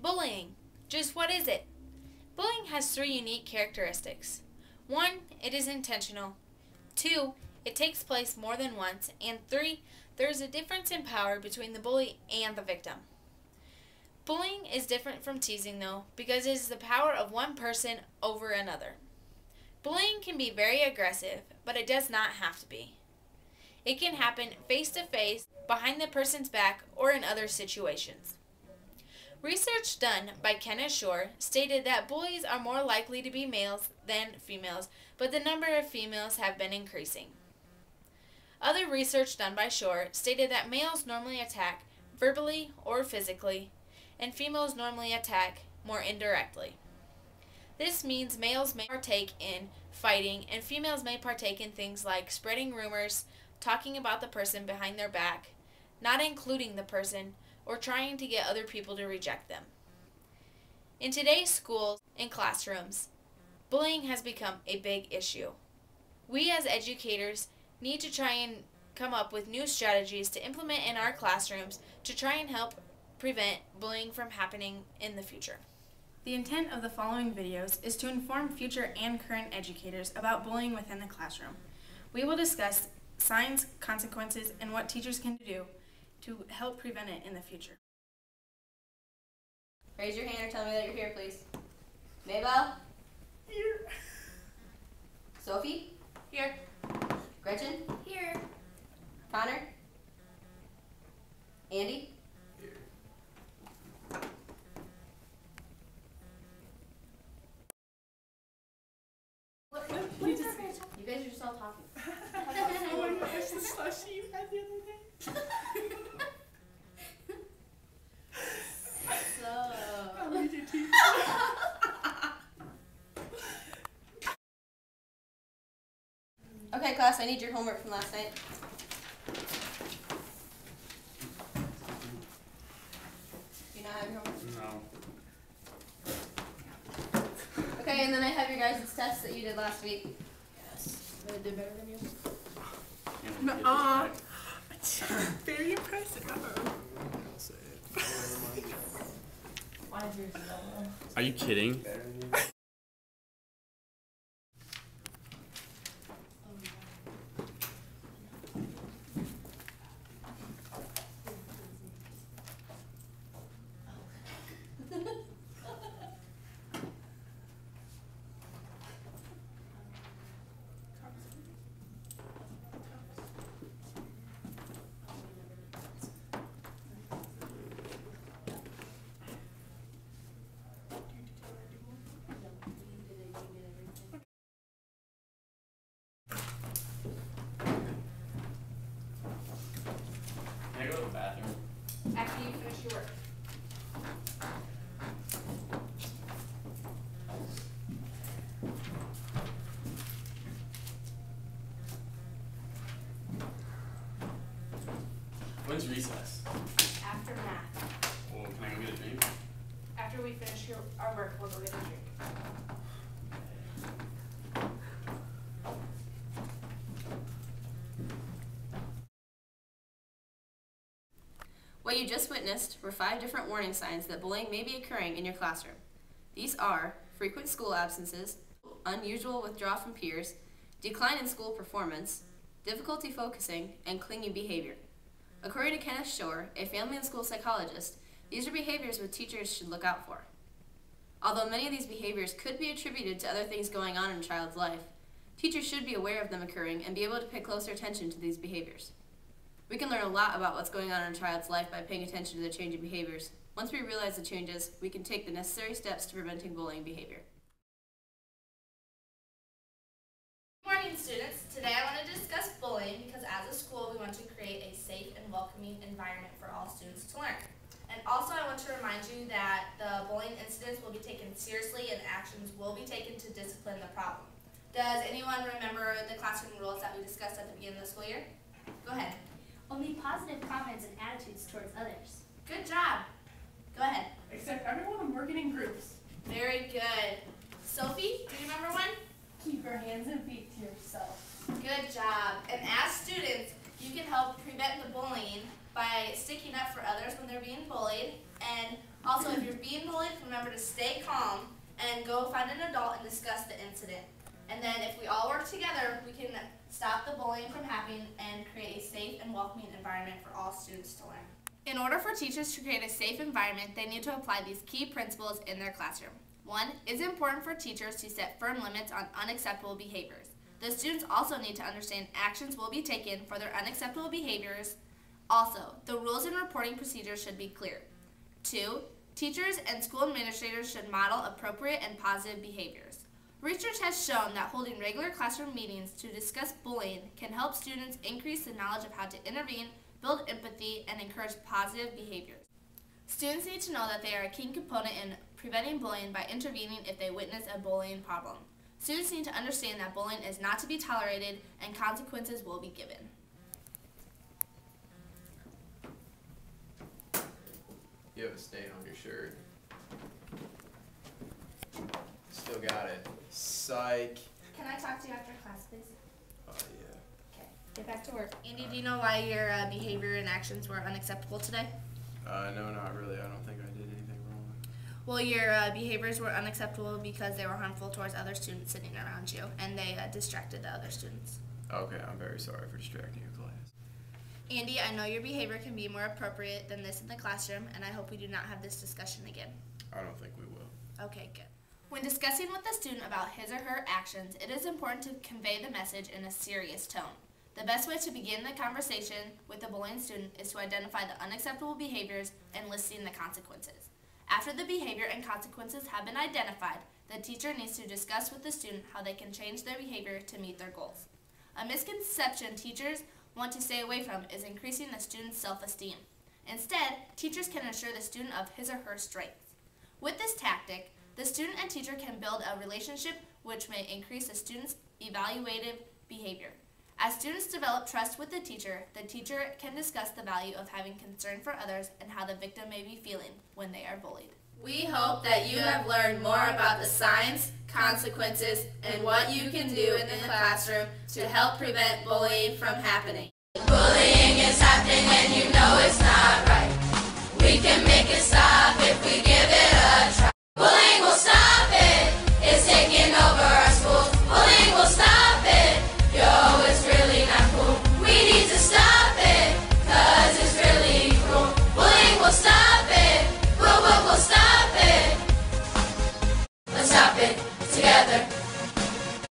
Bullying. Just what is it? Bullying has three unique characteristics. 1, it is intentional. 2, it takes place more than once. And 3, there is a difference in power between the bully and the victim. Bullying is different from teasing, though, because it is the power of one person over another. Bullying can be very aggressive, but it does not have to be. It can happen face-to-face, behind the person's back, or in other situations. Research done by Kenneth Shore stated that bullies are more likely to be males than females, but the number of females have been increasing. Other research done by Shore stated that males normally attack verbally or physically, and females normally attack more indirectly. This means males may partake in fighting, and females may partake in things like spreading rumors, talking about the person behind their back, not including the person, or trying to get other people to reject them. In today's schools and classrooms, bullying has become a big issue. We as educators need to try and come up with new strategies to implement in our classrooms to try and help prevent bullying from happening in the future. The intent of the following videos is to inform future and current educators about bullying within the classroom. We will discuss signs, consequences, and what teachers can do to help prevent it in the future. Raise your hand or tell me that you're here, please. Maybell? Here. Sophie? Here. Gretchen? Here. Connor? Andy? You guys are just all talking. Oh my gosh, the slushie you had the other day. How many did you Okay, class, I need your homework from last night. Do you not have your homework? No. Okay, and then I have your guys' tests that you did last week. Yes. They did better than you? Nuh-uh. Very impressive. Why is yours lower? Are you kidding? Can I go to the bathroom? After you finish your work. When's recess? After math. Well, can I go get a drink? After we finish our work, we'll go get a drink. What you just witnessed were 5 different warning signs that bullying may be occurring in your classroom. These are frequent school absences, unusual withdrawal from peers, decline in school performance, difficulty focusing, and clingy behavior. According to Kenneth Shore, a family and school psychologist, these are behaviors which teachers should look out for. Although many of these behaviors could be attributed to other things going on in a child's life, teachers should be aware of them occurring and be able to pay closer attention to these behaviors. We can learn a lot about what's going on in a child's life by paying attention to the changing behaviors. Once we realize the changes, we can take the necessary steps to preventing bullying behavior. Good morning, students. Today I want to discuss bullying because as a school we want to create a safe and welcoming environment for all students to learn. And also I want to remind you that the bullying incidents will be taken seriously and actions will be taken to discipline the problem. Does anyone remember the classroom rules that we discussed at the beginning of the school year? Go ahead. Only positive comments and attitudes towards others. Good job. Go ahead. Except everyone working in groups. Very good. Sophie, do you remember one? Keep your hands and feet to yourself. Good job. And as students, you can help prevent the bullying by sticking up for others when they're being bullied and Also, if you're being bullied, remember to stay calm and go find an adult and discuss the incident. And then if we all work together, we can stop the bullying from happening and create a safe and welcoming environment for all students to learn. In order for teachers to create a safe environment, they need to apply these key principles in their classroom. 1, it's important for teachers to set firm limits on unacceptable behaviors. The students also need to understand actions will be taken for their unacceptable behaviors. Also, the rules and reporting procedures should be clear. 2, teachers and school administrators should model appropriate and positive behaviors. Research has shown that holding regular classroom meetings to discuss bullying can help students increase the knowledge of how to intervene, build empathy, and encourage positive behaviors. Students need to know that they are a key component in preventing bullying by intervening if they witness a bullying problem. Students need to understand that bullying is not to be tolerated and consequences will be given. You have a stain on your shirt. Still got it. Psych. Can I talk to you after class, please? Oh, yeah. Okay, get back to work. Andy, do you know why your behavior and actions were unacceptable today? No, not really. I don't think I did anything wrong. Well, your behaviors were unacceptable because they were harmful towards other students sitting around you, and they distracted the other students. Okay, I'm very sorry for distracting your class. Andy, I know your behavior can be more appropriate than this in the classroom, and I hope we do not have this discussion again. I don't think we will. Okay, good. When discussing with the student about his or her actions, it is important to convey the message in a serious tone. The best way to begin the conversation with a bullying student is to identify the unacceptable behaviors and listing the consequences. After the behavior and consequences have been identified, the teacher needs to discuss with the student how they can change their behavior to meet their goals. A misconception teachers want to stay away from is increasing the student's self-esteem. Instead, teachers can assure the student of his or her strengths. With this tactic, the student and teacher can build a relationship which may increase the student's evaluative behavior. As students develop trust with the teacher can discuss the value of having concern for others and how the victim may be feeling when they are bullied. We hope that you have learned more about the signs, consequences, and what you can do in the classroom to help prevent bullying from happening. Bullying is happening and you know it's not right. We can make it stop if we give it a try.